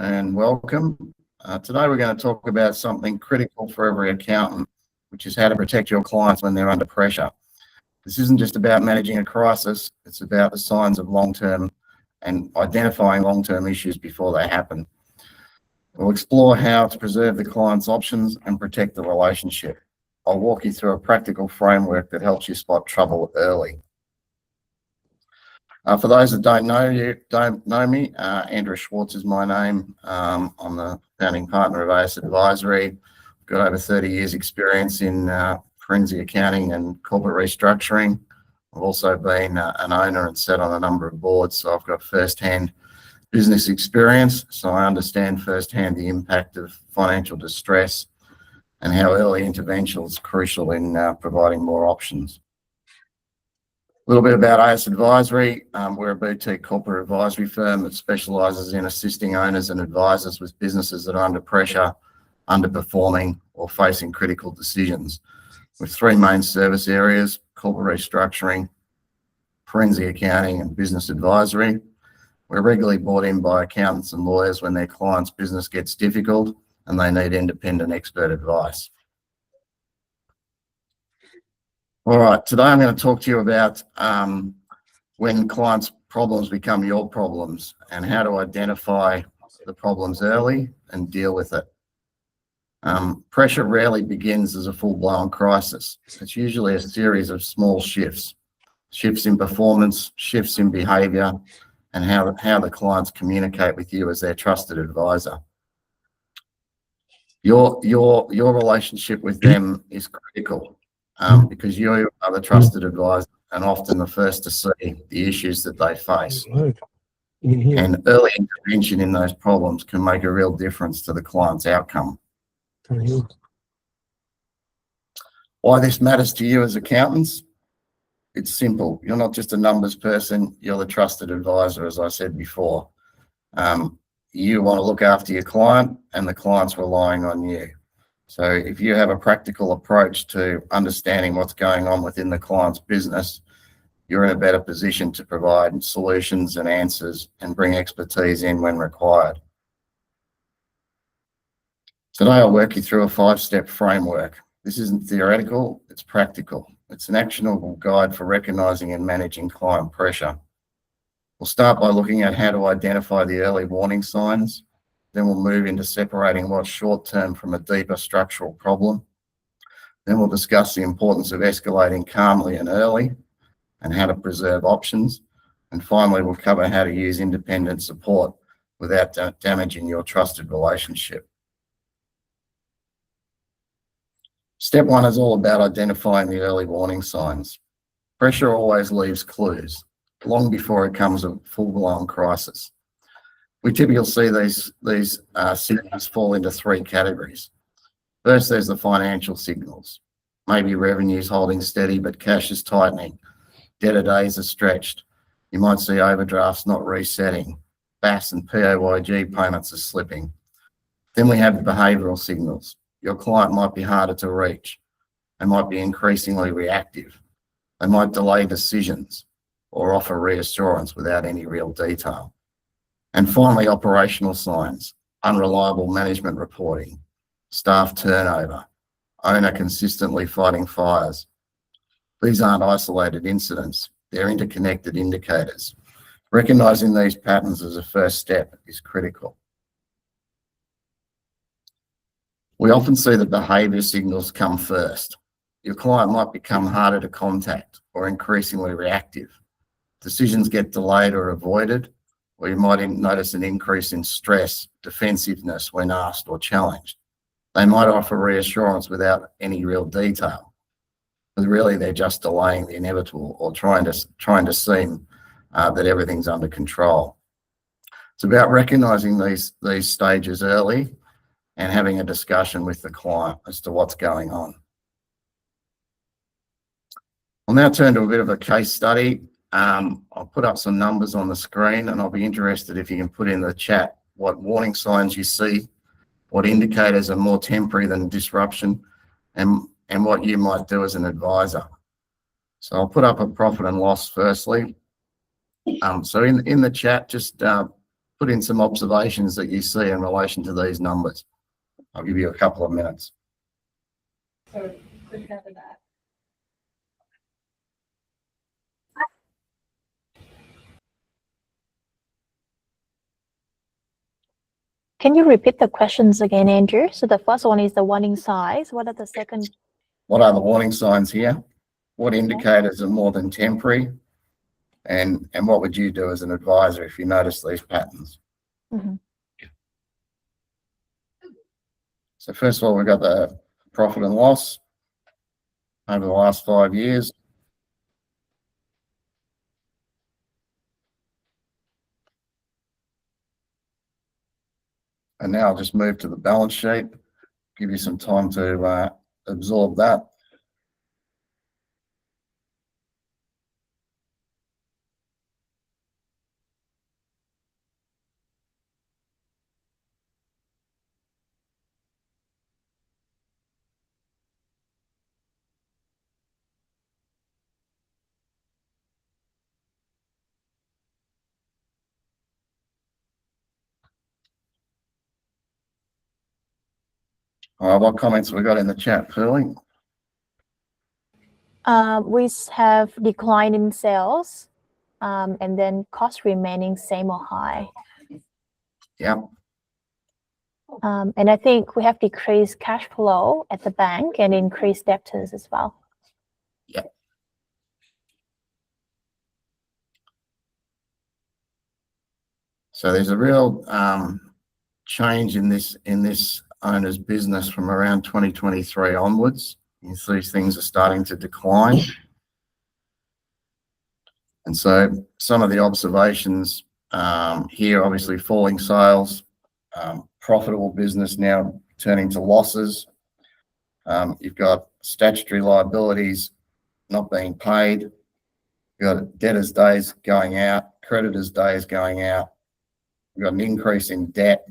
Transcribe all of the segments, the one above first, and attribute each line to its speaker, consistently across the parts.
Speaker 1: and welcome. Today we're going to talk about something critical for every accountant, which is how to protect your clients when they're under pressure. This isn't just about managing a crisis, it's about the signs of long-term and identifying long-term issues before they happen. We'll explore how to preserve the client's options and protect the relationship. I'll walk you through a practical framework that helps you spot trouble early. For those that don't know me, Andrew Schwarz is my name. I'm the founding partner of AS Advisory. I've got over 30 years experience in forensic accounting and corporate restructuring. I've also been an owner and sat on a number of boards, so I've got first-hand business experience, so I understand firsthand the impact of financial distress and how early intervention is crucial in providing more options. A little bit about AS Advisory. We're a boutique corporate advisory firm that specialises in assisting owners and advisors with businesses that are under pressure, underperforming, or facing critical decisions. With three main service areas: corporate restructuring, forensic accounting, and business advisory. We're regularly brought in by accountants and lawyers when their clients' business gets difficult and they need independent expert advice. All right, today I'm going to talk to you about when clients' problems become your problems and how to identify the problems early and deal with it. Pressure rarely begins as a full-blown crisis. It's usually a series of small shifts in performance, shifts in behaviour, and how the clients communicate with you as their trusted advisor. Your relationship with them is critical. Because you are the trusted advisor and often the first to see the issues that they face. And early intervention in those problems can make a real difference to the client's outcome. Why this matters to you as accountants? It's simple. You're not just a numbers person, you're the trusted advisor, as I said before. You want to look after your client and the client's relying on you. So if you have a practical approach to understanding what's going on within the client's business, you're in a better position to provide solutions and answers and bring expertise in when required. Today I'll work you through a 5-step framework. This isn't theoretical, it's practical. It's an actionable guide for recognising and managing client pressure. We'll start by looking at how to identify the early warning signs. Then we'll move into separating what's short-term from a deeper structural problem. Then we'll discuss the importance of escalating calmly and early and how to preserve options. And finally, we'll cover how to use independent support without damaging your trusted relationship. Step 1 is all about identifying the early warning signs. Pressure always leaves clues, long before it becomes a full-blown crisis. We typically see these signals fall into 3 categories. First, there's the financial signals. Maybe revenue's holding steady, but cash is tightening. Debtor days are stretched. You might see overdrafts not resetting. BAS and PAYG payments are slipping. Then we have the behavioural signals. Your client might be harder to reach. They might be increasingly reactive. They might delay decisions or offer reassurance without any real detail. And finally, operational signs: unreliable management reporting, staff turnover, owner consistently fighting fires. These aren't isolated incidents, they're interconnected indicators. Recognising these patterns as a first step is critical. We often see the behaviour signals come first. Your client might become harder to contact or increasingly reactive. Decisions get delayed or avoided, or you might notice an increase in stress, defensiveness when asked or challenged. They might offer reassurance without any real detail, but really they're just delaying the inevitable or trying to seem that everything's under control. It's about recognising these stages early and having a discussion with the client as to what's going on. I'll now turn to a bit of a case study. I'll put up some numbers on the screen, and I'll be interested if you can put in the chat what warning signs you see, what indicators are more temporary than disruption, and what you might do as an advisor. So I'll put up a profit and loss firstly. So in the chat, just put in some observations that you see in relation to these numbers. I'll give you a couple of minutes.
Speaker 2: So, quick after that.
Speaker 3: Can you repeat the questions again, Andrew? So the first one is the warning signs. What are the second?
Speaker 1: What are the warning signs here? What indicators are more than temporary? And what would you do as an advisor if you notice these patterns?
Speaker 3: Mhm.
Speaker 1: So first of all, we've got the profit and loss over the last 5 years. And now I'll just move to the balance sheet, give you some time to absorb that. What comments have we got in the chat, Pearlie?
Speaker 3: We have decline in sales, and then cost remaining same or high.
Speaker 1: Yeah.
Speaker 3: And I think we have decreased cash flow at the bank and increased debtors as well.
Speaker 1: Yeah. So there's a real change in this owner's business from around 2023 onwards. You see things are starting to decline. And so some of the observations here, obviously falling sales, profitable business now turning to losses. You've got statutory liabilities not being paid. You've got debtors' days going out, creditors' days going out. We've got an increase in debt.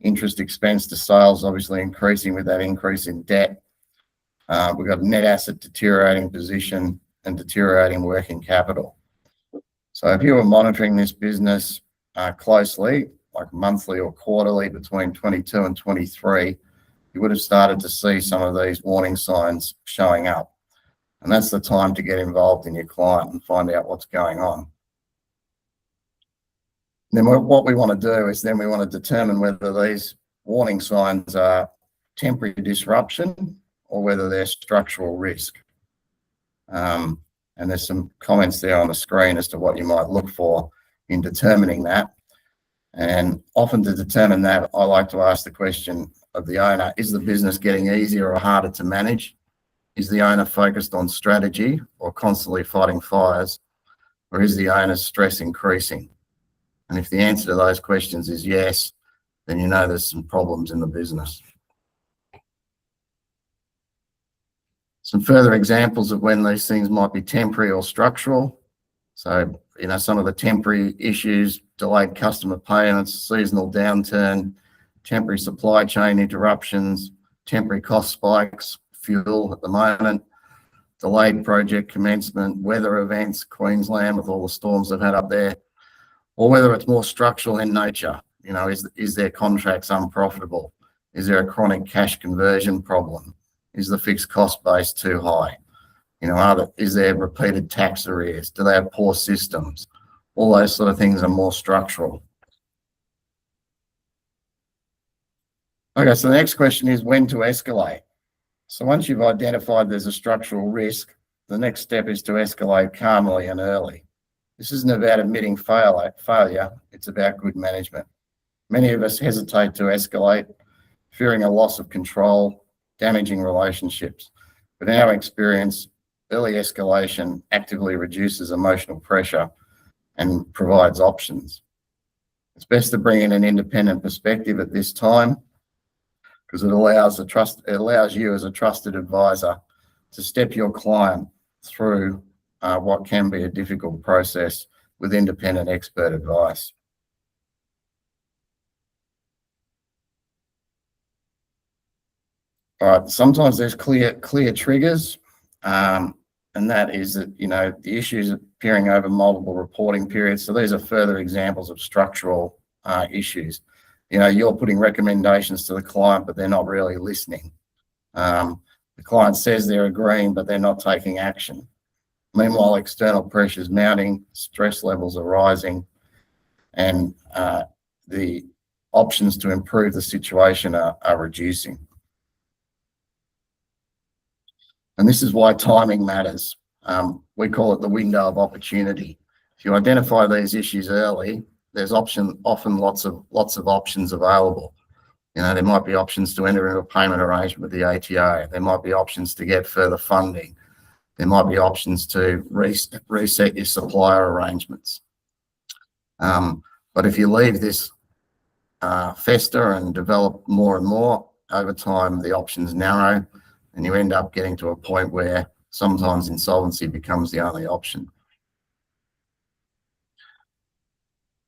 Speaker 1: Interest expense to sales obviously increasing with that increase in debt. We've got a net asset deteriorating position and deteriorating working capital. So if you were monitoring this business closely, like monthly or quarterly between 22 and 23, you would have started to see some of these warning signs showing up. And that's the time to get involved in your client and find out what's going on. Then what we want to do is then we want to determine whether these warning signs are temporary disruption or whether they're structural risk. And there's some comments there on the screen as to what you might look for in determining that. And often to determine that, I like to ask the question of the owner, is the business getting easier or harder to manage? Is the owner focused on strategy or constantly fighting fires? Or is the owner's stress increasing? And if the answer to those questions is yes, then you know there's some problems in the business. Some further examples of when these things might be temporary or structural. So, some of the temporary issues, delayed customer payments, seasonal downturn, temporary supply chain interruptions, temporary cost spikes, fuel at the moment, delayed project commencement, weather events, Queensland with all the storms they've had up there, or whether it's more structural in nature. Is their contracts unprofitable? Is there a chronic cash conversion problem? Is the fixed cost base too high? Is there repeated tax arrears? Do they have poor systems? All those sort of things are more structural. Okay, so the next question is when to escalate. So once you've identified there's a structural risk, the next step is to escalate calmly and early. This isn't about admitting failure, it's about good management. Many of us hesitate to escalate, fearing a loss of control, damaging relationships. But in our experience, early escalation actively reduces emotional pressure and provides options. It's best to bring in an independent perspective at this time because it allows you as a trusted advisor to step your client through what can be a difficult process with independent expert advice. All right, sometimes there's clear triggers. and that is that, the issues appearing over multiple reporting periods. So these are further examples of structural issues. You're putting recommendations to the client, but they're not really listening. The client says they're agreeing, but they're not taking action. Meanwhile, external pressures mounting, stress levels are rising, and the options to improve the situation are reducing. And this is why timing matters. We call it the window of opportunity. If you identify these issues early, there's often lots of options available. There might be options to enter into a payment arrangement with the ATO. There might be options to get further funding. There might be options to reset your supplier arrangements. But if you leave this fester and develop more and more, over time the options narrow, and you end up getting to a point where sometimes insolvency becomes the only option.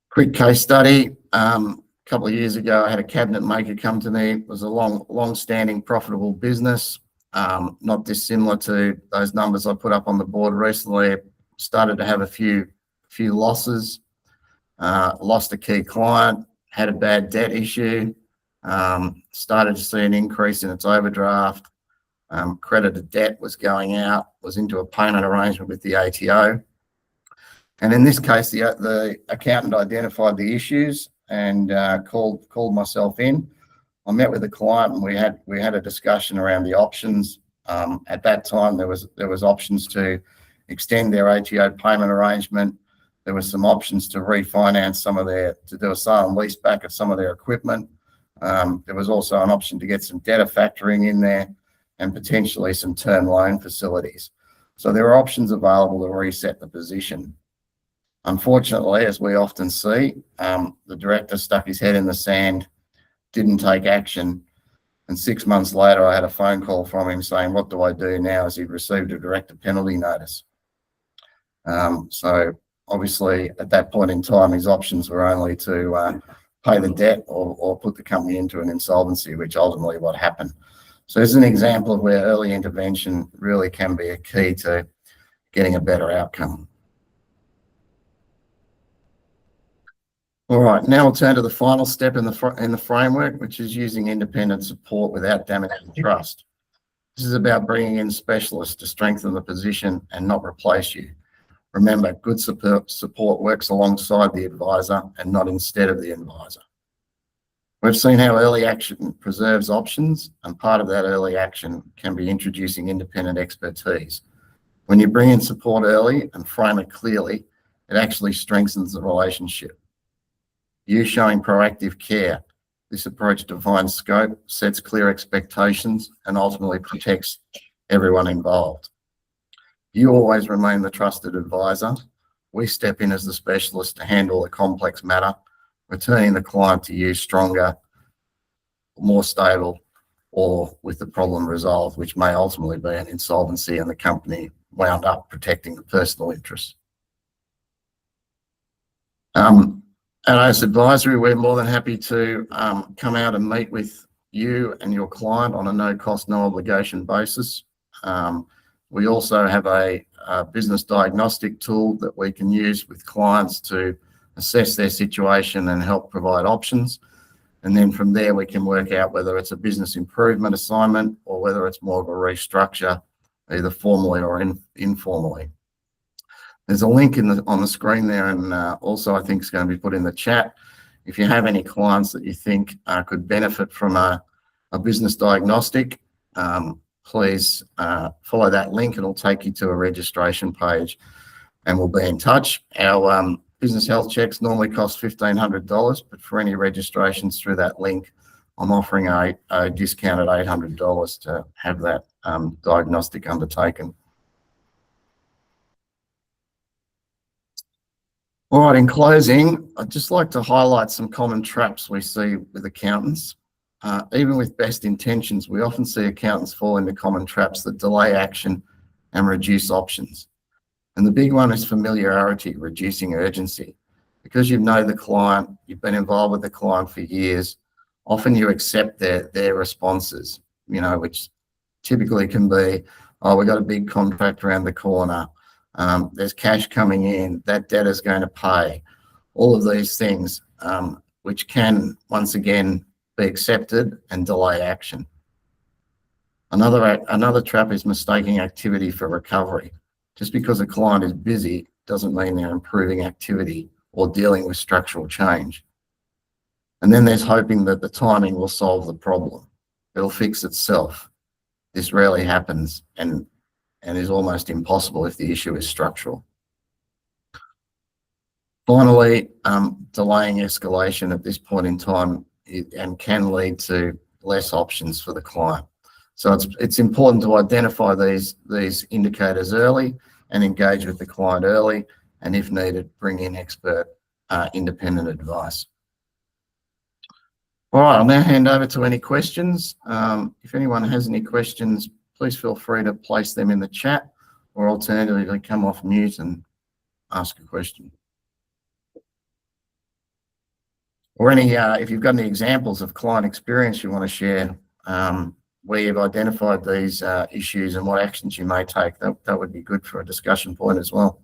Speaker 1: Quick case study. A couple of years ago, I had a cabinet maker come to me. It was a long-standing profitable business, not dissimilar to those numbers I put up on the board recently. Started to have a few losses, lost a key client, had a bad debt issue, started to see an increase in its overdraft, credited debt was going out, was into a payment arrangement with the ATO. And in this case, the accountant identified the issues and called myself in. I met with the client and we had a discussion around the options. At that time, there was options to extend their ATO payment arrangement. There were some options to refinance to do a sale and lease back of some of their equipment. There was also an option to get some debtor factoring in there and potentially some term loan facilities. So there are options available to reset the position. Unfortunately, as we often see, the director stuck his head in the sand, didn't take action, and 6 months later I had a phone call from him saying, what do I do now, as he'd received a director penalty notice. So obviously at that point in time his options were only to pay the debt or put the company into an insolvency, which ultimately what happened. So it's an example of where early intervention really can be a key to getting a better outcome. All right, now we'll turn to the final step in the framework, which is using independent support without damaging trust. This is about bringing in specialists to strengthen the position and not replace you. Remember, good support works alongside the advisor and not instead of the advisor. We've seen how early action preserves options, and part of that early action can be introducing independent expertise. When you bring in support early and frame it clearly, it actually strengthens the relationship. You showing proactive care. This approach defines scope, sets clear expectations, and ultimately protects everyone involved. You always remain the trusted advisor. We step in as the specialist to handle the complex matter, returning the client to you stronger, more stable, or with the problem resolved, which may ultimately be an insolvency and the company wound up protecting the personal interests. At AS Advisory, we're more than happy to come out and meet with you and your client on a no cost, no obligation basis. We also have a business diagnostic tool that we can use with clients to assess their situation and help provide options. And then from there, we can work out whether it's a business improvement assignment or whether it's more of a restructure, either formally or informally. There's a link on the screen there, and also I think it's going to be put in the chat. If you have any clients that you think could benefit from a business diagnostic, please follow that link. It'll take you to a registration page and we'll be in touch. Our business health checks normally cost $1,500, but for any registrations through that link, I'm offering a discount at $800 to have that diagnostic undertaken. All right, in closing, I'd just like to highlight some common traps we see with accountants. Even with best intentions, we often see accountants fall into common traps that delay action and reduce options. And the big one is familiarity, reducing urgency. Because you know the client, you've been involved with the client for years, often you accept their responses, which typically can be, oh, we've got a big contract around the corner, there's cash coming in, that debtor's going to pay. All of these things, which can, once again, be accepted and delay action. Another trap is mistaking activity for recovery. Just because a client is busy doesn't mean they're improving activity or dealing with structural change. And then there's hoping that the timing will solve the problem. It'll fix itself. This rarely happens and is almost impossible if the issue is structural. Finally, delaying escalation at this point in time and can lead to less options for the client. So it's important to identify these indicators early and engage with the client early, and if needed, bring in expert independent advice. All right, I'll now hand over to any questions. If anyone has any questions, please feel free to place them in the chat, or alternatively come off mute and ask a question. Or if you've got any examples of client experience you want to share, where you've identified these issues and what actions you may take, that would be good for a discussion point as well.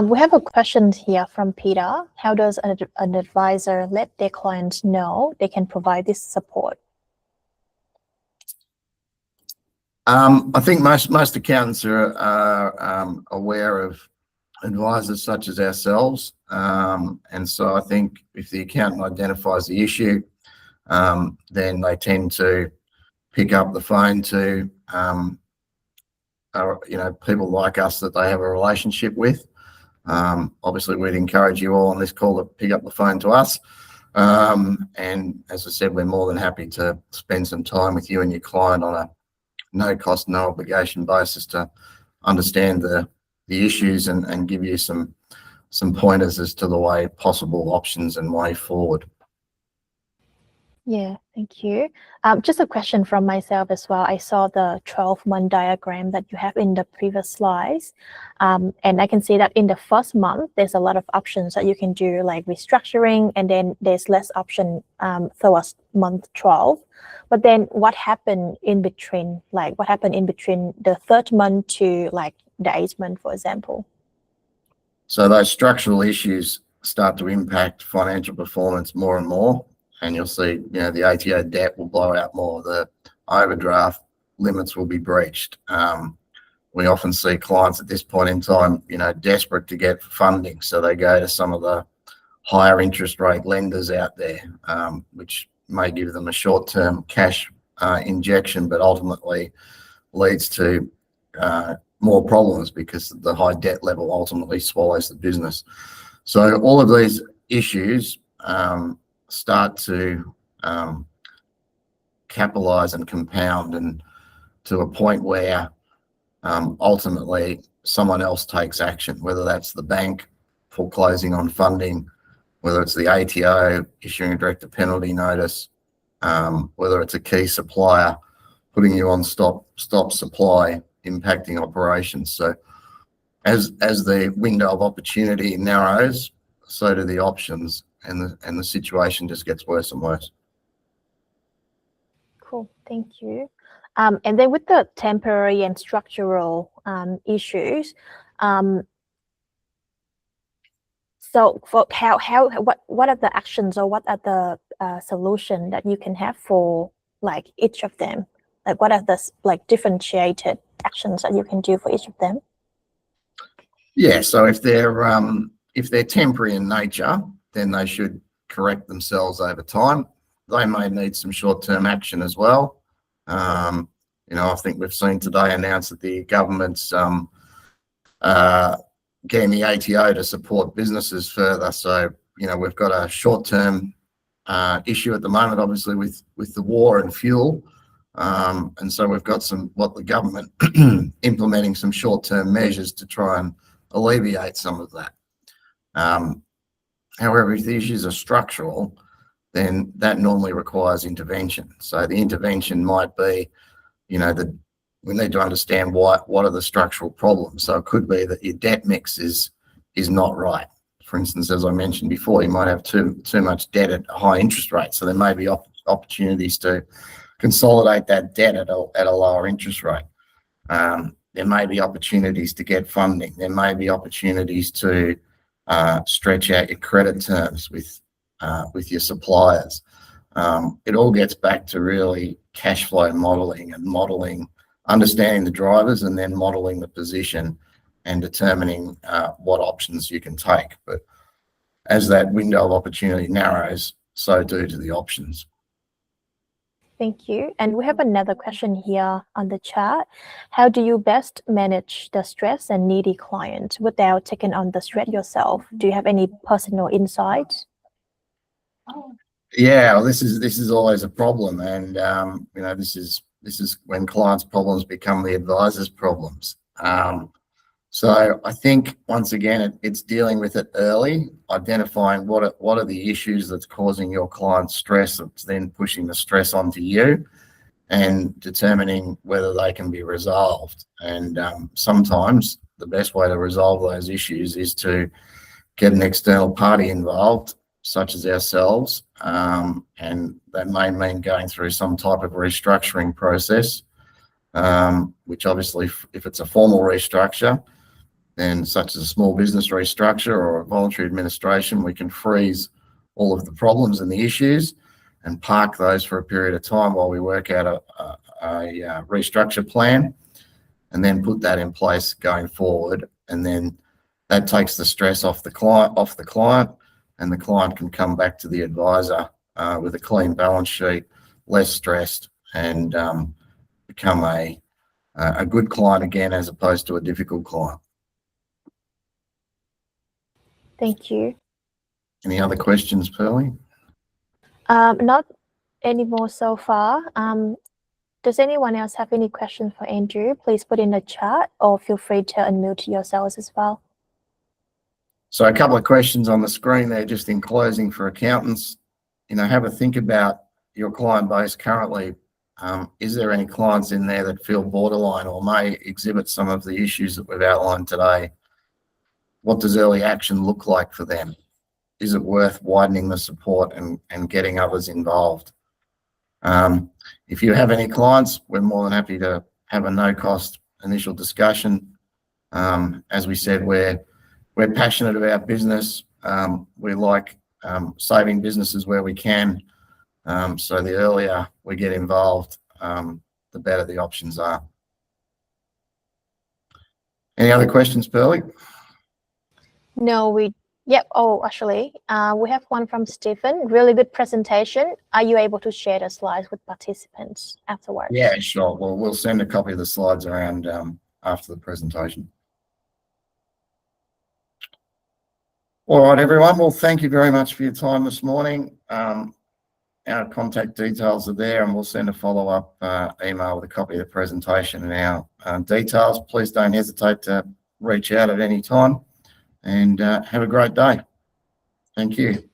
Speaker 3: We have a question here from Peter. How does an advisor let their clients know they can provide this support?
Speaker 1: I think most accountants are aware of advisors such as ourselves, and so I think if the accountant identifies the issue, then they tend to pick up the phone to people like us that they have a relationship with. Obviously, we'd encourage you all on this call to pick up the phone to us, and as I said, we're more than happy to spend some time with you and your client on a no cost, no obligation basis to understand the issues and give you some pointers as to the possible options and way forward.
Speaker 3: Yeah, thank you. Just a question from myself as well. I saw the 12-month diagram that you have in the previous slides. And I can see that in the first month, there's a lot of options that you can do, like restructuring, and then there's less option towards month 12. But then what happened in between? Like what happened in between the third month to like the 8th month, for example?
Speaker 1: So those structural issues start to impact financial performance more and more. And you'll see, the ATO debt will blow out more. The overdraft limits will be breached. We often see clients at this point in time, desperate to get funding. So they go to some of the higher interest rate lenders out there, which may give them a short-term cash injection, but ultimately leads to more problems because the high debt level ultimately swallows the business. So all of these issues start to capitalize and compound, and to a point where ultimately someone else takes action, whether that's the bank foreclosing on funding, whether it's the ATO issuing a director penalty notice, whether it's a key supplier putting you on stop supply, impacting operations. So as the window of opportunity narrows, so do the options, and the situation just gets worse and worse. Cool,
Speaker 3: thank you. And then with the temporary and structural issues, so for what are the actions, or what are the solution that you can have for like each of them? Like what are the differentiated actions that you can do for each of them?
Speaker 1: Yeah, so if they're temporary in nature, then they should correct themselves over time. They may need some short-term action as well. I think we've seen today announced that the government's getting the ATO to support businesses further. So, we've got a short-term issue at the moment, obviously, with the war and fuel. And so we've got what the government implementing some short-term measures to try and alleviate some of that. However, if the issues are structural, then that normally requires intervention. So the intervention might be, we need to understand what are the structural problems. So it could be that your debt mix is is not right. For instance, as I mentioned before, you might have too much debt at a high interest rate. So there may be opportunities to consolidate that debt at a lower interest rate. There may be opportunities to get funding. There may be opportunities to stretch out your credit terms with your suppliers. It all gets back to really cash flow modelling and understanding the drivers, and then modelling the position and determining what options you can take. But as that window of opportunity narrows, so do the options.
Speaker 3: Thank you. And we have another question here on the chat. How do you best manage the stress and needy client without taking on the stress yourself? Do you have any personal insights?
Speaker 1: Yeah, well, this is always a problem, and this is when clients' problems become the advisor's problems. So I think once again, it's dealing with it early, identifying what are the issues that's causing your client stress, that's then pushing the stress onto you, and determining whether they can be resolved. And sometimes the best way to resolve those issues is to get an external party involved, such as ourselves, and that may mean going through some type of restructuring process, which obviously, if it's a formal restructure, then such as a small business restructure or a voluntary administration, we can freeze all of the problems and the issues and park those for a period of time while we work out a restructure plan, and then put that in place going forward. And then that takes the stress off the client, and the client can come back to the advisor with a clean balance sheet, less stressed, and become a good client again, as opposed to a difficult client.
Speaker 3: Thank you.
Speaker 1: Any other questions, Pearlie?
Speaker 3: Not anymore so far. Does anyone else have any questions for Andrew? Please put in the chat, or feel free to unmute yourselves as well.
Speaker 1: So a couple of questions on the screen there, just in closing for accountants. Have a think about your client base currently. Is there any clients in there that feel borderline or may exhibit some of the issues that we've outlined today? What does early action look like for them? Is it worth widening the support and getting others involved? If you have any clients, we're more than happy to have a no-cost initial discussion. As we said, we're passionate about business. We like saving businesses where we can. So the earlier we get involved, the better the options are. Any other questions, Pearlie?
Speaker 3: No, yep. Oh, actually, we have one from Stephen. Really good presentation. Are you able to share the slides with participants afterwards?
Speaker 1: Yeah, sure. Well, we'll send a copy of the slides around after the presentation. All right, everyone. Well, thank you very much for your time this morning. Our contact details are there, and we'll send a follow-up email with a copy of the presentation and our details. Please don't hesitate to reach out at any time, and have a great day. Thank you.